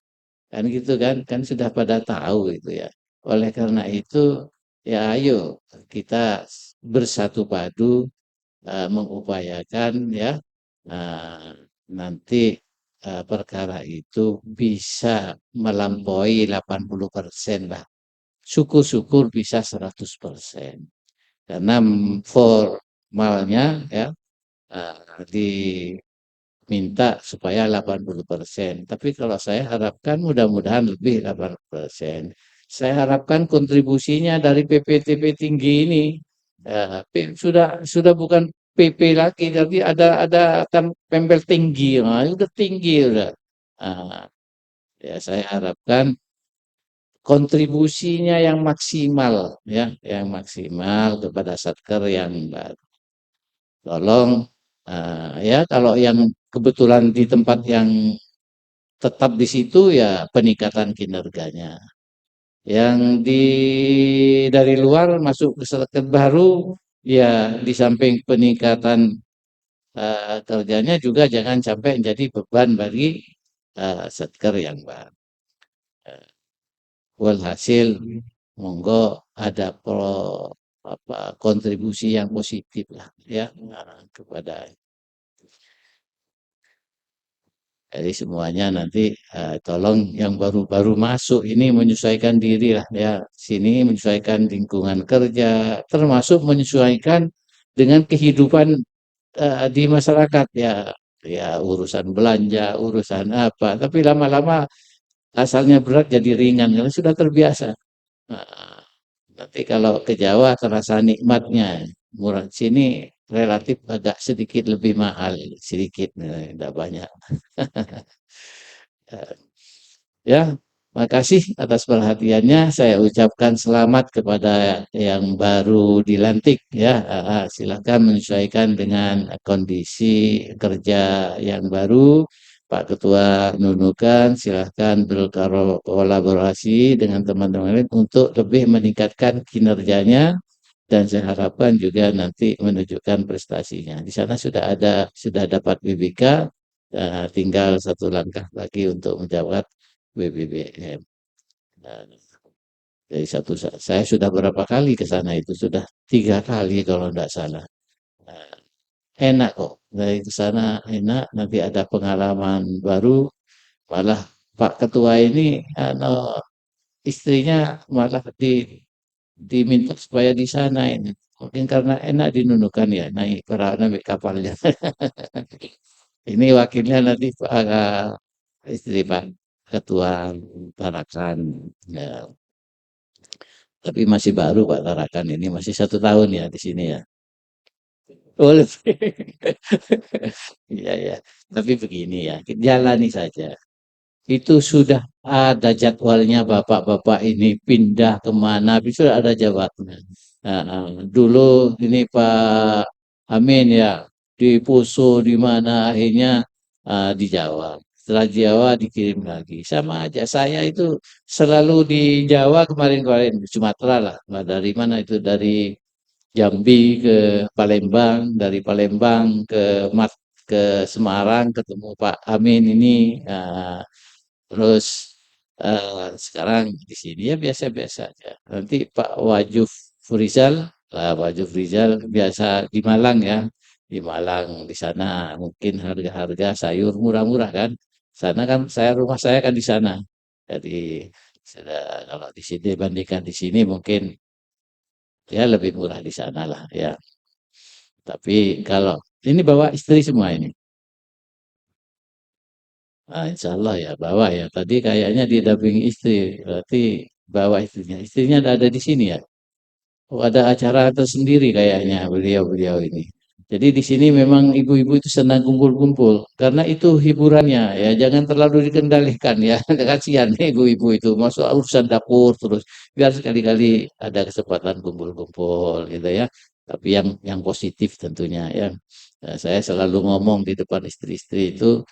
Kan gitu kan, kan sudah pada tahu itu ya. Oleh karena itu, ya ayo kita bersatu padu mengupayakan ya eh, nanti perkara itu bisa melampaui 80% lah. Syukur-syukur bisa 100%. Karena formalnya ya diminta supaya 80%. Tapi kalau saya harapkan mudah-mudahan lebih 80%. Saya harapkan kontribusinya dari PPTP tinggi ini sudah bukan PP lagi, tapi ada tempel tinggi, nah, udah tinggi udah. Nah, ya saya harapkan kontribusinya yang maksimal ya, yang maksimal kepada satker yang baru. Tolong ya kalau yang kebetulan di tempat yang tetap di situ ya peningkatan kinerjanya. Yang dari luar masuk ke satker baru ya di samping peningkatan kerjanya juga jangan sampai menjadi beban bagi satker yang baru. Walhasil monggo ada kontribusi yang positif lah ya kepada Jadi semuanya nanti tolong yang baru-baru masuk ini menyesuaikan diri lah ya. Sini menyesuaikan lingkungan kerja, termasuk menyesuaikan dengan kehidupan di masyarakat ya. Ya urusan belanja, urusan apa. Tapi lama-lama asalnya berat jadi ringan karena sudah terbiasa. Nah, nanti kalau ke Jawa terasa nikmatnya. Murah sini relatif agak sedikit lebih mahal, sedikit, tidak banyak. Ya, makasih atas perhatiannya. Saya ucapkan selamat kepada yang baru dilantik ya. Silakan menyesuaikan dengan kondisi kerja yang baru. Pak Ketua Nunukan, silakan berkolaborasi dengan teman-teman lain untuk lebih meningkatkan kinerjanya dan saya harapkan juga nanti menunjukkan prestasinya. Di sana sudah dapat BBK, tinggal satu langkah lagi untuk menjawab BBBM. Nah, dari saya sudah berapa kali ke sana itu sudah 3 kali kalau tidak salah. Nah, enak kok dari ke sana enak. Nanti ada pengalaman baru. Malah Pak Ketua ini, istrinya malah diminta supaya di sana ini. Mungkin karena enak dinunukan ya naik perahu naik kapalnya. Ini wakilnya nanti istri Pak Ketua Tarakan. Ya, tapi masih baru Pak Tarakan ini masih 1 tahun ya di sini ya. Oh, lebih. Iya ya. Tapi begini ya, jalani saja. Itu sudah ada jadwalnya bapak-bapak ini pindah kemana, sudah ada jadwalnya. Nah, dulu ini Pak Amin ya di Poso di mana akhirnya di Jawa. Setelah Jawa dikirim lagi. Sama aja saya itu selalu di Jawa kemarin-kemarin Sumatera lah. Nah, dari mana itu dari Jambi ke Palembang, dari Palembang ke Semarang ketemu Pak Amin ini. Terus sekarang di sini ya biasa-biasa aja. Nanti Pak Wajuf Rizal, Wajuf Rizal biasa di Malang ya. Di Malang di sana mungkin harga-harga sayur murah-murah kan. Sana kan rumah saya kan di sana. Jadi kalau di sini bandingkan di sini mungkin ya lebih murah di sana lah ya. Tapi kalau ini bawa istri semua ini. Insya Allah ya bawa ya. Tadi kayaknya didampingi istri, berarti bawa istrinya. Istrinya ada di sini ya. Oh, ada acara tersendiri kayaknya beliau-beliau ini. Jadi di sini memang ibu-ibu itu senang kumpul-kumpul karena itu hiburannya ya. Jangan terlalu dikendalikan ya. Kasihan ibu-ibu itu masuk urusan dapur terus. Biar sekali-kali ada kesempatan kumpul-kumpul gitu ya. Tapi yang positif tentunya ya. Saya selalu ngomong di depan istri-istri itu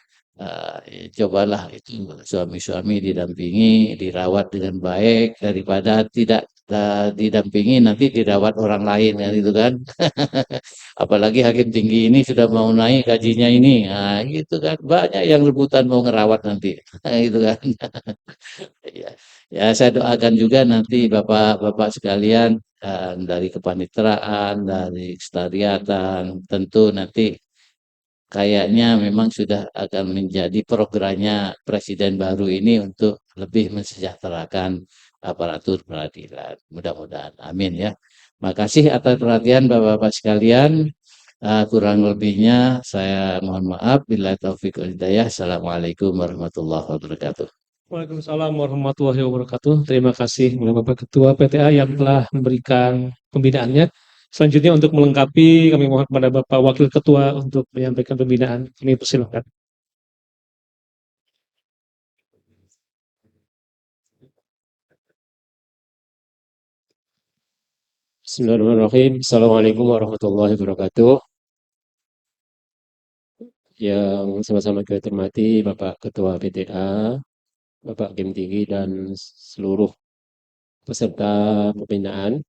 cobalah itu suami-suami didampingi, dirawat dengan baik daripada tidak didampingi nanti dirawat orang lain kan itu kan. Apalagi hakim tinggi ini sudah mau naik gajinya ini. Nah, gitu kan. Banyak yang rebutan mau ngerawat nanti. Gitu kan. Ya, ya saya doakan juga nanti Bapak-bapak sekalian dari kepaniteraan, dari sekretariatan, tentu nanti kayaknya memang sudah akan menjadi programnya Presiden baru ini untuk lebih mensejahterakan aparatur peradilan. Mudah-mudahan. Amin ya. Makasih atas perhatian Bapak-Bapak sekalian. Kurang lebihnya saya mohon maaf. Bila taufik wal hidayah. Assalamualaikum warahmatullahi wabarakatuh. Waalaikumsalam warahmatullahi wabarakatuh. Terima kasih kepada Bapak Ketua PTA yang telah memberikan pembinaannya. Selanjutnya untuk melengkapi kami mohon kepada Bapak Wakil Ketua untuk menyampaikan pembinaan. Kami persilakan. Bismillahirrahmanirrahim. Assalamualaikum warahmatullahi wabarakatuh. Yang sama-sama kita hormati Bapak Ketua PTA, Bapak Hakim Tinggi, dan seluruh peserta pembinaan.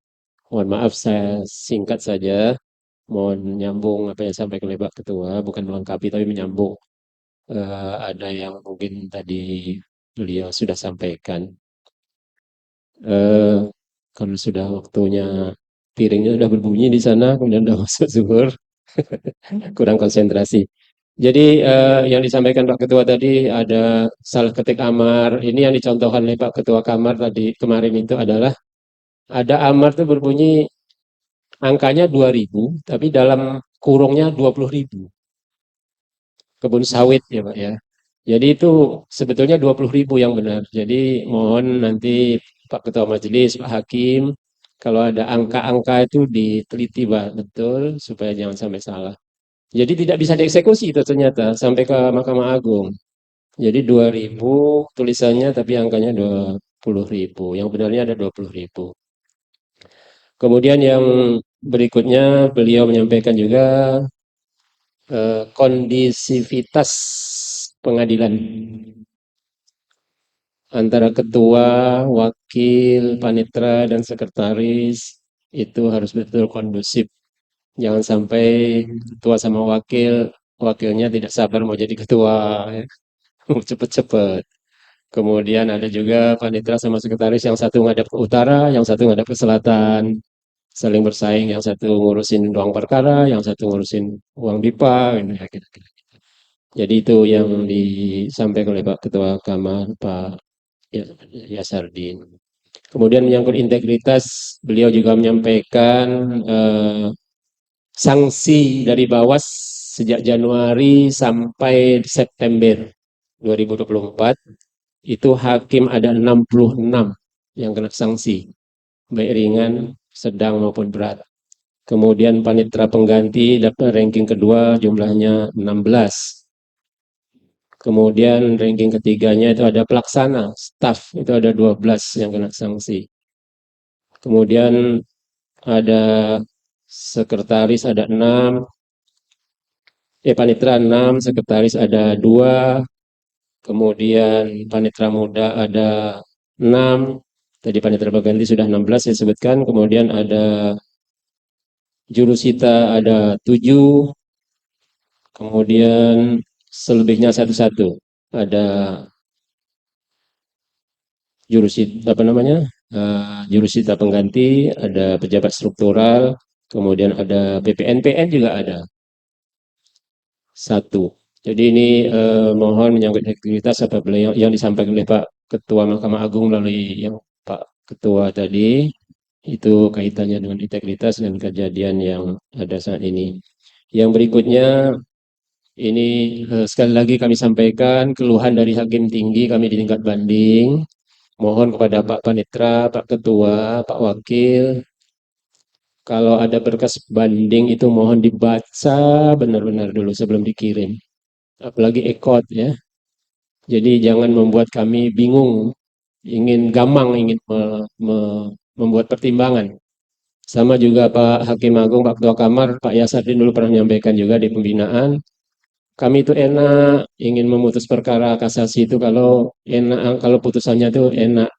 Mohon maaf saya singkat saja. Mohon menyambung apa yang disampaikan oleh Pak Ketua, bukan melengkapi tapi menyambung. Ada yang mungkin tadi beliau sudah sampaikan. Kalau sudah waktunya piringnya sudah berbunyi di sana, kemudian sudah masuk zuhur, kurang konsentrasi. Jadi yang disampaikan Pak Ketua tadi ada salah ketik amar. Ini yang dicontohkan oleh Pak Ketua Kamar tadi kemarin itu adalah ada amar itu berbunyi angkanya 2.000, tapi dalam kurungnya 20.000. Kebun sawit ya Pak ya. Jadi itu sebetulnya 20.000 yang benar. Jadi mohon nanti Pak Ketua Majelis, Pak Hakim, kalau ada angka-angka itu diteliti Pak, betul supaya jangan sampai salah. Jadi tidak bisa dieksekusi itu ternyata sampai ke Mahkamah Agung. Jadi 2.000 tulisannya tapi angkanya 20.000. Yang benarnya ada 20.000. Kemudian yang berikutnya beliau menyampaikan juga kondisivitas pengadilan antara ketua, wakil, panitera, dan sekretaris itu harus betul kondusif. Jangan sampai ketua sama wakilnya tidak sabar mau jadi ketua, ya. Mau cepet-cepet. Kemudian ada juga panitera sama sekretaris yang satu ngadap ke utara, yang satu ngadap ke selatan. Saling bersaing, yang satu ngurusin ruang perkara, yang satu ngurusin uang DIPA, gitu ya, kira-kira. Jadi itu yang disampaikan oleh Pak Ketua Kamar, Pak Yasardin. Kemudian menyangkut integritas, beliau juga menyampaikan sanksi dari Bawas sejak Januari sampai September 2024 itu hakim ada 66 yang kena sanksi, baik ringan, sedang maupun berat. Kemudian panitera pengganti dapat ranking kedua jumlahnya 16. Kemudian ranking ketiganya itu ada pelaksana, staff itu ada 12 yang kena sanksi. Kemudian ada sekretaris ada 6, panitera 6, sekretaris ada 2, kemudian panitera muda ada 6, tadi panitera pengganti sudah 16 saya sebutkan, kemudian ada jurusita ada 7, kemudian selebihnya satu-satu. Ada jurusita jurusita pengganti, ada pejabat struktural, kemudian ada PPNPN juga ada. 1. Jadi ini mohon menyangkut integritas apabila yang disampaikan oleh Pak Ketua Mahkamah Agung melalui yang Pak Ketua tadi itu kaitannya dengan integritas dan kejadian yang ada saat ini. Yang berikutnya ini sekali lagi kami sampaikan keluhan dari Hakim Tinggi kami di tingkat banding. Mohon kepada Pak Panitra, Pak Ketua, Pak Wakil, kalau ada berkas banding itu mohon dibaca benar-benar dulu sebelum dikirim. Apalagi ekot ya. Jadi jangan membuat kami bingung, ingin gamang, ingin membuat pertimbangan. Sama juga Pak Hakim Agung, Pak Ketua Kamar, Pak Yasardin dulu pernah menyampaikan juga di pembinaan, kami itu enak, ingin memutus perkara kasasi itu kalau enak, kalau putusannya itu enak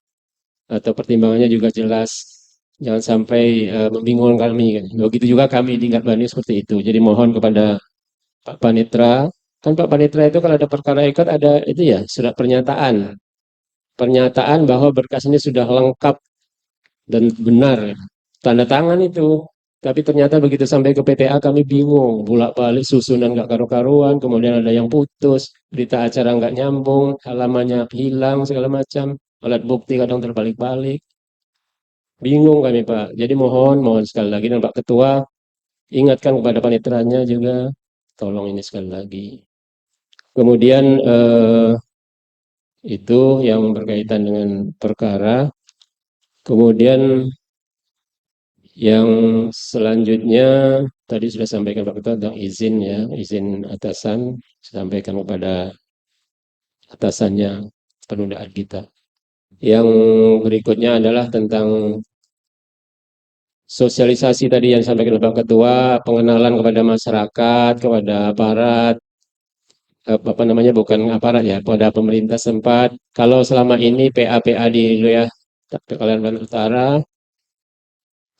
atau pertimbangannya juga jelas. Jangan sampai membingungkan kami kan. Begitu juga kami di tingkat banding seperti itu. Jadi mohon kepada Pak Panitra, kan Pak Panitra itu kalau ada perkara ikut ada itu ya surat pernyataan. Pernyataan bahwa berkas ini sudah lengkap dan benar. Tanda tangan itu. Tapi ternyata begitu sampai ke PTA kami bingung, bolak-balik susunan nggak karu-karuan, kemudian ada yang putus, berita acara nggak nyambung, halamannya hilang segala macam, alat bukti kadang terbalik-balik. Bingung kami Pak. Jadi mohon sekali lagi dan Pak Ketua ingatkan kepada panitranya juga, tolong ini sekali lagi. Kemudian itu yang berkaitan dengan perkara. Kemudian yang selanjutnya tadi sudah sampaikan Pak Ketua tentang izin ya, izin atasan sampaikan kepada atasannya penundaan kita. Yang berikutnya adalah tentang sosialisasi tadi yang disampaikan oleh Pak Ketua, pengenalan kepada masyarakat, kepada aparat, bukan aparat ya, pada pemerintah sempat. Kalau selama ini PA-PA di wilayah Kalimantan Utara,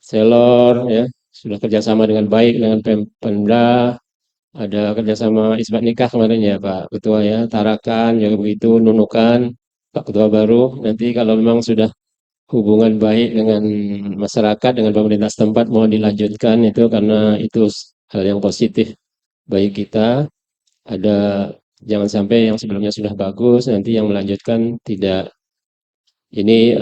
Selor ya, sudah kerjasama dengan baik dengan Pemda, ada kerjasama isbat nikah kemarin ya Pak Ketua ya, Tarakan juga begitu, Nunukan, Pak Ketua baru. Nanti kalau memang sudah hubungan baik dengan masyarakat, dengan pemerintah setempat mohon dilanjutkan itu karena itu hal yang positif bagi kita. ada jangan sampai yang sebelumnya sudah bagus nanti yang melanjutkan tidak. Ini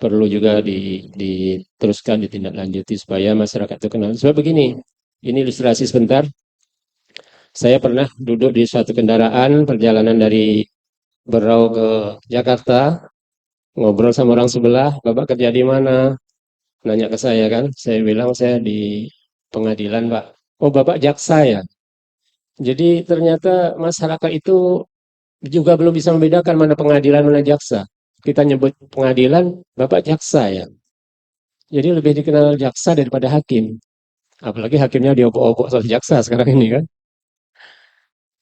perlu juga diteruskan ditindaklanjuti supaya masyarakat itu kenal. Sebab begini, ini ilustrasi sebentar. Saya pernah duduk di suatu kendaraan perjalanan dari Berau ke Jakarta, ngobrol sama orang sebelah, "Bapak kerja di mana?" Nanya ke saya kan, saya bilang saya di pengadilan, Pak. "Oh, Bapak jaksa ya?" Jadi ternyata masyarakat itu juga belum bisa membedakan mana pengadilan, mana jaksa. Kita nyebut pengadilan, Bapak jaksa ya. Jadi lebih dikenal jaksa daripada hakim. Apalagi hakimnya diobok-obok soal jaksa sekarang ini kan.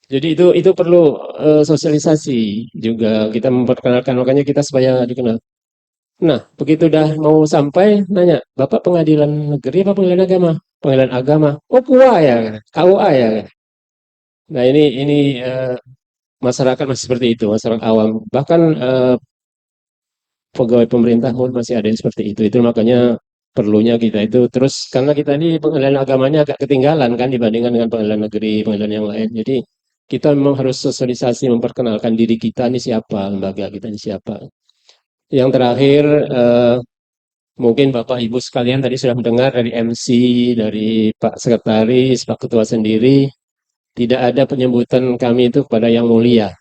Jadi itu perlu sosialisasi juga kita memperkenalkan makanya kita supaya dikenal. Nah, begitu udah mau sampai nanya, "Bapak pengadilan negeri apa pengadilan agama?" "Pengadilan agama." "Oh, KUA ya?" KUA ya? Nah, ini masyarakat masih seperti itu, masyarakat awam. Bahkan pegawai pemerintah pun masih ada yang seperti itu. Itu makanya perlunya kita itu terus karena kita ini pengadilan agamanya agak ketinggalan kan dibandingkan dengan pengadilan negeri, pengadilan yang lain. Jadi kita memang harus sosialisasi memperkenalkan diri kita ini siapa, lembaga kita ini siapa. Yang terakhir mungkin Bapak Ibu sekalian tadi sudah mendengar dari MC, dari Pak Sekretaris, Pak Ketua sendiri, tidak ada penyebutan kami itu kepada yang mulia,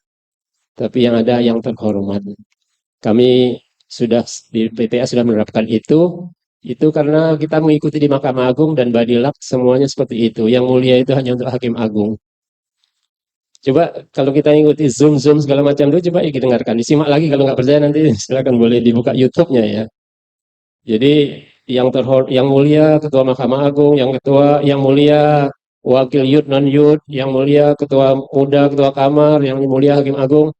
tapi yang ada yang terhormat. Kami sudah di PTA sudah menerapkan itu karena kita mengikuti di Mahkamah Agung dan Badilak semuanya seperti itu. Yang mulia itu hanya untuk Hakim Agung. Coba kalau kita ikuti Zoom segala macam itu coba dengarkan, disimak lagi kalau nggak percaya nanti silakan boleh dibuka YouTube-nya ya. Jadi yang mulia Ketua Mahkamah Agung, yang mulia Wakil Yud non Yud, yang mulia Ketua Muda, Ketua Kamar, yang mulia Hakim Agung,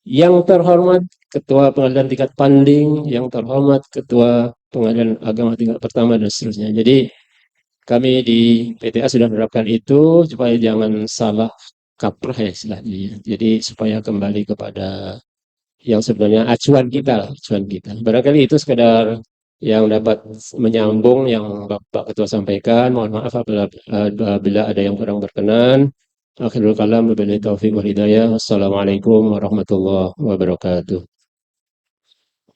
yang terhormat Ketua Pengadilan Tingkat Banding, yang terhormat Ketua Pengadilan Agama Tingkat Pertama dan seterusnya. Jadi kami di PTA sudah menerapkan itu supaya jangan salah kaprah ya istilahnya. Jadi supaya kembali kepada yang sebenarnya acuan kita, acuan kita. Barangkali itu sekedar yang dapat menyambung yang Bapak Ketua sampaikan. Mohon maaf apabila ada yang kurang berkenan. Akhirul kalam, wabillahi taufiq wal hidayah. Wassalamualaikum warahmatullahi wabarakatuh.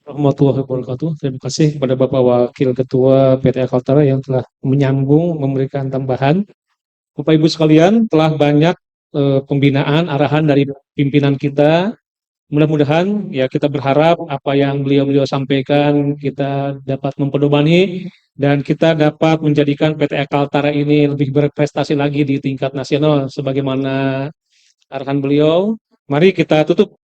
Warahmatullahi wabarakatuh. Terima kasih kepada Bapak Wakil Ketua PTA Kaltara yang telah menyambung, memberikan tambahan. Bapak Ibu sekalian, telah banyak pembinaan, arahan dari pimpinan kita. Mudah-mudahan ya kita berharap apa yang beliau-beliau sampaikan kita dapat mempedomani dan kita dapat menjadikan PTA Kaltara ini lebih berprestasi lagi di tingkat nasional sebagaimana arahan beliau. Mari kita tutup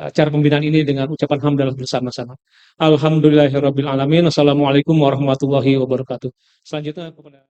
acara pembinaan ini dengan ucapan hamdalah bersama-sama. Alhamdulillahirabbil alamin. Wassalamualaikum warahmatullahi wabarakatuh. Selanjutnya kepada